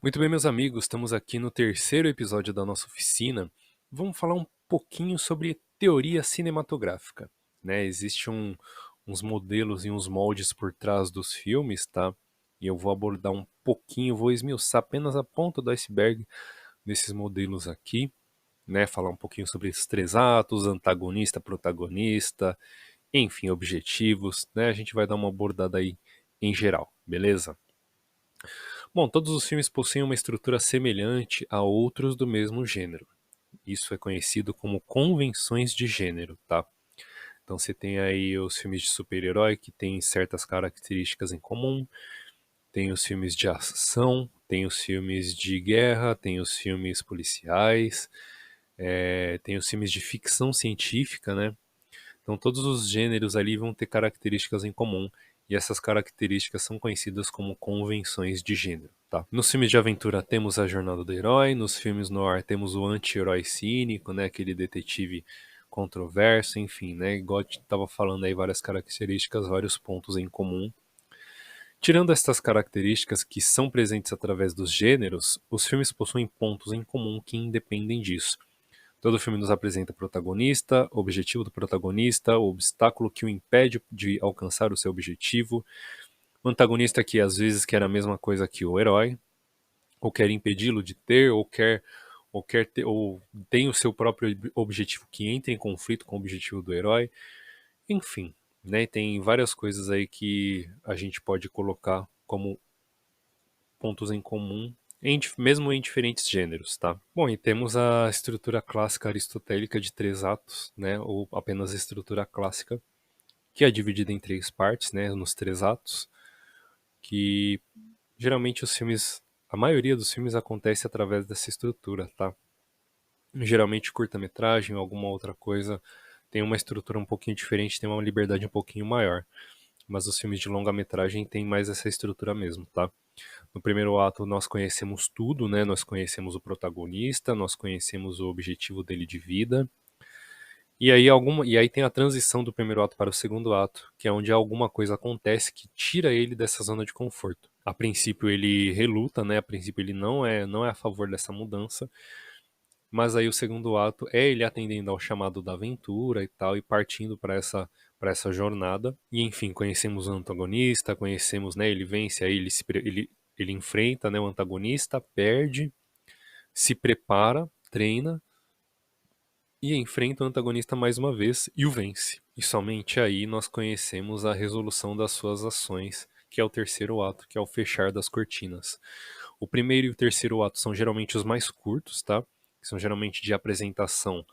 Muito bem, meus amigos, estamos aqui no terceiro episódio da nossa oficina. Vamos falar um pouquinho sobre teoria cinematográfica, né? Existem uns modelos e uns moldes por trás dos filmes, tá? E eu vou abordar um pouquinho, vou esmiuçar apenas a ponta do iceberg desses modelos aqui, né? Falar um pouquinho sobre esses três atos, antagonista, protagonista, enfim, objetivos, né? A gente vai dar uma abordada aí em geral, beleza? Bom, todos os filmes possuem uma estrutura semelhante a outros do mesmo gênero. Isso é conhecido como convenções de gênero, tá? Então você tem aí os filmes de super-herói que têm certas características em comum, tem os filmes de ação, tem os filmes de guerra, tem os filmes policiais, tem os filmes de ficção científica, né? Então todos os gêneros ali vão ter características em comum e essas características são conhecidas como convenções de gênero. Tá? Nos filmes de aventura temos a jornada do herói, nos filmes noir temos o anti-herói cínico, né, aquele detetive controverso, enfim, né, igual estava falando aí várias características, vários pontos em comum. Tirando estas características que são presentes através dos gêneros, os filmes possuem pontos em comum que independem disso. Todo filme nos apresenta o protagonista, o objetivo do protagonista, o obstáculo que o impede de alcançar o seu objetivo, o antagonista que às vezes quer a mesma coisa que o herói, ou quer impedi-lo de ter, ou quer ter, ou tem o seu próprio objetivo que entra em conflito com o objetivo do herói. Enfim, né, tem várias coisas aí que a gente pode colocar como pontos em comum, mesmo em diferentes gêneros, tá? Bom, e temos a estrutura clássica aristotélica de três atos, né, ou apenas a estrutura clássica, que é dividida em três partes, né, nos três atos, que geralmente a maioria dos filmes acontece através dessa estrutura, tá? Geralmente curta-metragem ou alguma outra coisa tem uma estrutura um pouquinho diferente, tem uma liberdade um pouquinho maior, mas os filmes de longa-metragem têm mais essa estrutura mesmo, tá? No primeiro ato nós conhecemos tudo, né? Nós conhecemos o protagonista, nós conhecemos o objetivo dele de vida. E aí tem a transição do primeiro ato para o segundo ato, que é onde alguma coisa acontece que tira ele dessa zona de conforto. A princípio ele reluta, né? A princípio ele não é a favor dessa mudança, mas aí o segundo ato é ele atendendo ao chamado da aventura e tal e partindo para essa jornada. E enfim, conhecemos o antagonista, conhecemos, né, ele vence, aí ele enfrenta, né, o antagonista, perde, se prepara, treina e enfrenta o antagonista mais uma vez e o vence. E somente aí nós conhecemos a resolução das suas ações, que é o terceiro ato, que é o fechar das cortinas. O primeiro e o terceiro ato são geralmente os mais curtos, tá? Que são geralmente de apresentação.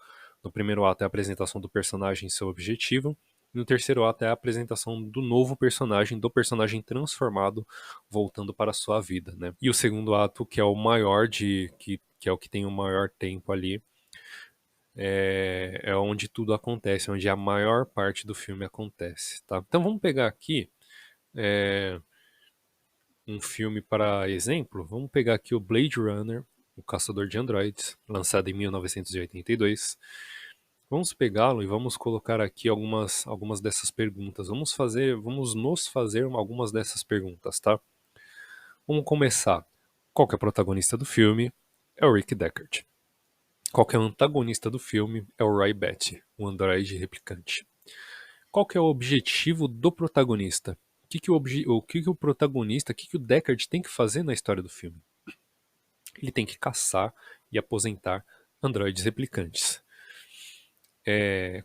No primeiro ato é a apresentação do personagem e seu objetivo. E no terceiro ato é a apresentação do novo personagem, do personagem transformado, voltando para a sua vida, né? E o segundo ato, que é o maior que é o que tem o maior tempo ali, é onde tudo acontece, onde a maior parte do filme acontece, tá? Então vamos pegar aqui é, um filme para exemplo. Vamos pegar aqui o Blade Runner, o Caçador de Androides, lançado em 1982. Vamos pegá-lo e vamos colocar aqui algumas dessas perguntas. Vamos nos fazer algumas dessas perguntas, tá? Vamos começar. Qual que é o protagonista do filme? É o Rick Deckard. Qual que é o antagonista do filme? É o Roy Batty, o androide replicante. Qual que é o objetivo do protagonista? O que que o protagonista, o que que o Deckard tem que fazer na história do filme? Ele tem que caçar e aposentar androides replicantes.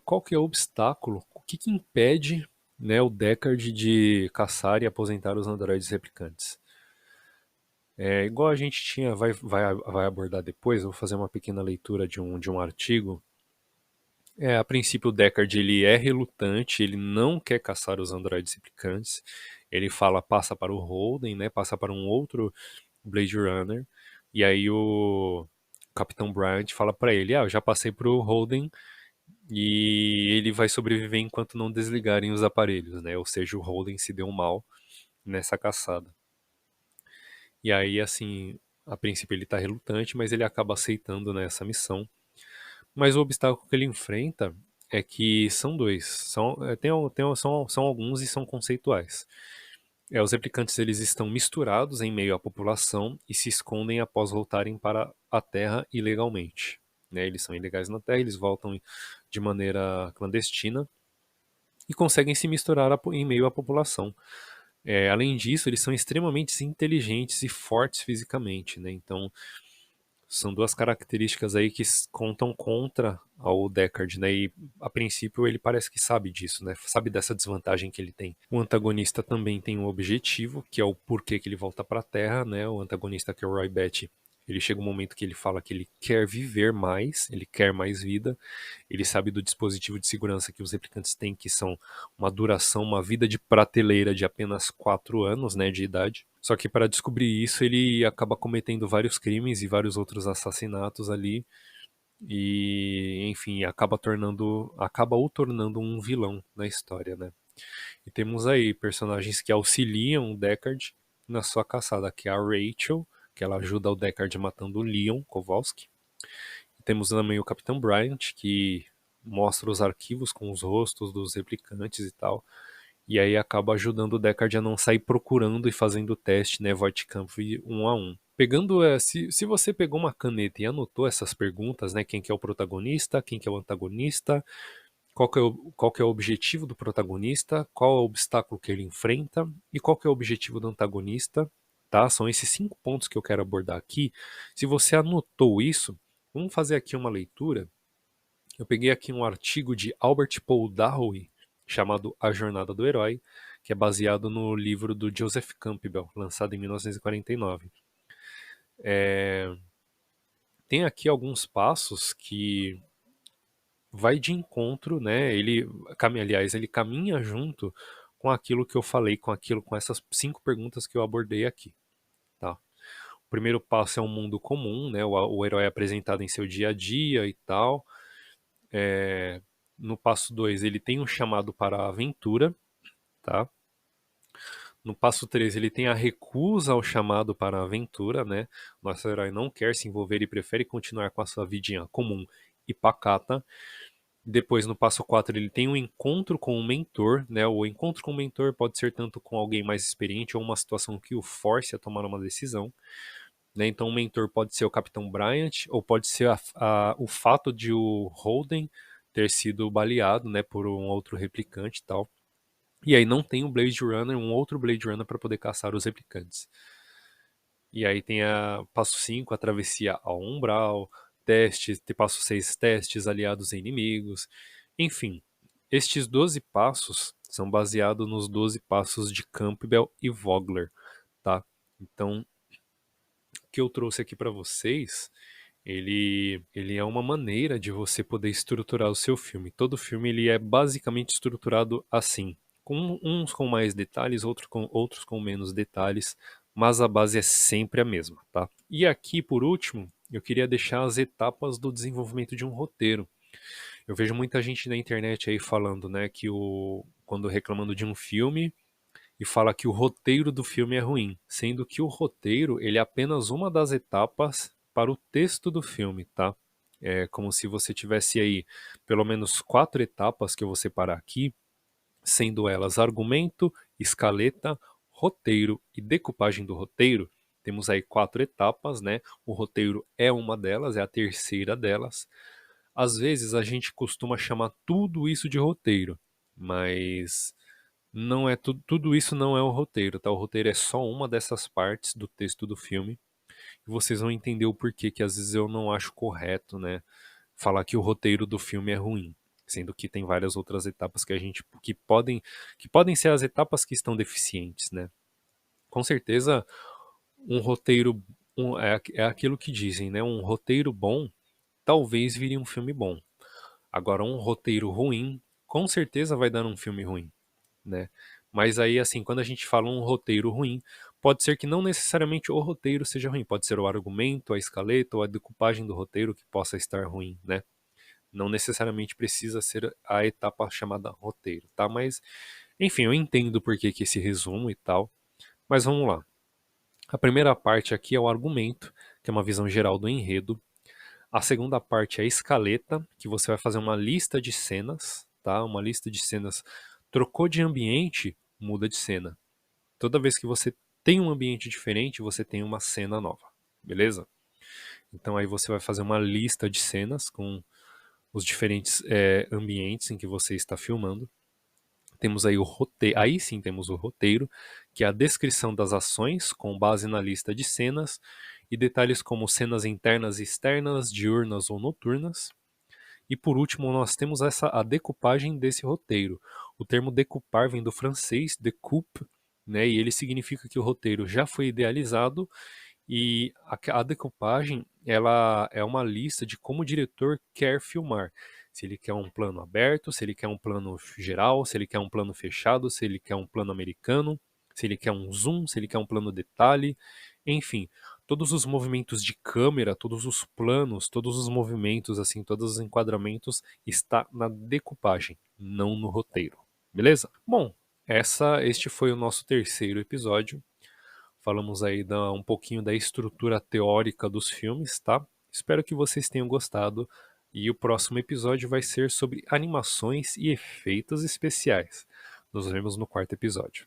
Qual que é o obstáculo? O que que impede, né, o Deckard de caçar e aposentar os androides replicantes? Igual a gente vai abordar depois, eu vou fazer uma pequena leitura de um artigo. A princípio o Deckard ele é relutante, ele não quer caçar os androides replicantes. Ele passa para o Holden, né, passa para um outro Blade Runner. E aí o Capitão Bryant fala para ele: "Ah, eu já passei pro Holden e ele vai sobreviver enquanto não desligarem os aparelhos, né?" Ou seja, o Holden se deu mal nessa caçada. E aí, assim, a princípio ele tá relutante, mas ele acaba aceitando, né, essa missão. Mas o obstáculo que ele enfrenta é que são dois. São alguns e são conceituais. Os replicantes eles estão misturados em meio à população e se escondem após voltarem para a Terra ilegalmente. Né? Eles são ilegais na Terra, eles voltam de maneira clandestina e conseguem se misturar em meio à população. Além disso, eles são extremamente inteligentes e fortes fisicamente, né? Então, são duas características aí que contam contra ao Deckard, né? E a princípio ele parece que sabe disso, né? Sabe dessa desvantagem que ele tem. O antagonista também tem um objetivo, que é o porquê que ele volta para a Terra, né? O antagonista, que é o Roy Batty, ele chega um momento que ele fala que ele quer viver mais, ele quer mais vida. Ele sabe do dispositivo de segurança que os replicantes têm, que são uma duração, uma vida de prateleira de apenas 4 anos, né, de idade. Só que para descobrir isso, ele acaba cometendo vários crimes e vários outros assassinatos ali. E, enfim, acaba o tornando um vilão na história, né? E temos aí personagens que auxiliam o Deckard na sua caçada, que é a Rachel, que ela ajuda o Deckard matando o Leon Kowalski. Temos também o Capitão Bryant, que mostra os arquivos com os rostos dos replicantes e tal. E aí acaba ajudando o Deckard a não sair procurando e fazendo o teste, né, Voight-Kampff um a um. Pegando, se você pegou uma caneta e anotou essas perguntas, né, quem que é o protagonista, quem que é o antagonista, qual que é o objetivo do protagonista, qual é o obstáculo que ele enfrenta e qual que é o objetivo do antagonista, tá? São esses 5 pontos que eu quero abordar aqui. Se você anotou isso, vamos fazer aqui uma leitura. Eu peguei aqui um artigo de Albert Paul Darrow chamado A Jornada do Herói, que é baseado no livro do Joseph Campbell, lançado em 1949. Tem aqui alguns passos que vai de encontro, né? Aliás, ele caminha junto com aquilo que eu falei, com essas 5 perguntas que eu abordei aqui, tá? O primeiro passo é um mundo comum, né? O herói é apresentado em seu dia a dia e tal. No passo 2, ele tem um chamado para a aventura, tá? No passo 3, ele tem a recusa ao chamado para a aventura, né? Nosso herói não quer se envolver e prefere continuar com a sua vidinha comum e pacata. Depois, no passo 4, ele tem um encontro com um mentor, né? O encontro com o mentor pode ser tanto com alguém mais experiente ou uma situação que o force a tomar uma decisão, né? Então, o mentor pode ser o Capitão Bryant ou pode ser o fato de o Holden ter sido baleado, né, por um outro replicante e tal. E aí não tem um Blade Runner, um outro Blade Runner para poder caçar os replicantes. E aí tem a passo 5, a travessia ao umbral, testes, passo 6, testes aliados a inimigos. Enfim, estes 12 passos são baseados nos 12 passos de Campbell e Vogler, tá? Então, o que eu trouxe aqui para vocês, ele é uma maneira de você poder estruturar o seu filme. Todo filme ele é basicamente estruturado assim, com uns com mais detalhes, outros com menos detalhes, mas a base é sempre a mesma, tá? E aqui, por último, eu queria deixar as etapas do desenvolvimento de um roteiro. Eu vejo muita gente na internet aí falando, né, quando reclamando de um filme e fala que o roteiro do filme é ruim, sendo que o roteiro ele é apenas uma das etapas para o texto do filme, tá? É como se você tivesse aí pelo menos 4 etapas que eu vou separar aqui, sendo elas argumento, escaleta, roteiro e decupagem do roteiro. Temos aí 4 etapas, né? O roteiro é uma delas, é a terceira delas. Às vezes a gente costuma chamar tudo isso de roteiro, mas não é tudo isso não é o roteiro, tá? O roteiro é só uma dessas partes do texto do filme. E vocês vão entender o porquê que às vezes eu não acho correto, né, falar que o roteiro do filme é ruim, sendo que tem várias outras etapas que a gente que podem ser as etapas que estão deficientes, né? Com certeza, um roteiro é aquilo que dizem, né? Um roteiro bom talvez vire um filme bom. Agora, um roteiro ruim, com certeza vai dar um filme ruim, né? Mas aí, assim, quando a gente fala um roteiro ruim, pode ser que não necessariamente o roteiro seja ruim, pode ser o argumento, a escaleta ou a decupagem do roteiro que possa estar ruim, né? Não necessariamente precisa ser a etapa chamada roteiro, tá? Mas, enfim, eu entendo por que esse resumo e tal, mas vamos lá. A primeira parte aqui é o argumento, que é uma visão geral do enredo. A segunda parte é a escaleta, que você vai fazer uma lista de cenas, tá? Uma lista de cenas. Trocou de ambiente, muda de cena. Toda vez que você tem um ambiente diferente, você tem uma cena nova, beleza? Então aí você vai fazer uma lista de cenas com os diferentes ambientes em que você está filmando. Temos aí o roteiro, aí sim temos o roteiro, que é a descrição das ações com base na lista de cenas e detalhes como cenas internas e externas, diurnas ou noturnas. E por último, nós temos a decupagem desse roteiro. O termo decupar vem do francês découpe, né, e ele significa que o roteiro já foi idealizado e a decupagem, ela é uma lista de como o diretor quer filmar. Se ele quer um plano aberto, se ele quer um plano geral, se ele quer um plano fechado, se ele quer um plano americano, se ele quer um zoom, se ele quer um plano detalhe, enfim, todos os movimentos de câmera, todos os planos, todos os movimentos, assim, todos os enquadramentos está na decupagem, não no roteiro. Beleza? Bom, este foi o nosso terceiro episódio. Falamos aí um pouquinho da estrutura teórica dos filmes, tá? Espero que vocês tenham gostado. E o próximo episódio vai ser sobre animações e efeitos especiais. Nos vemos no quarto episódio.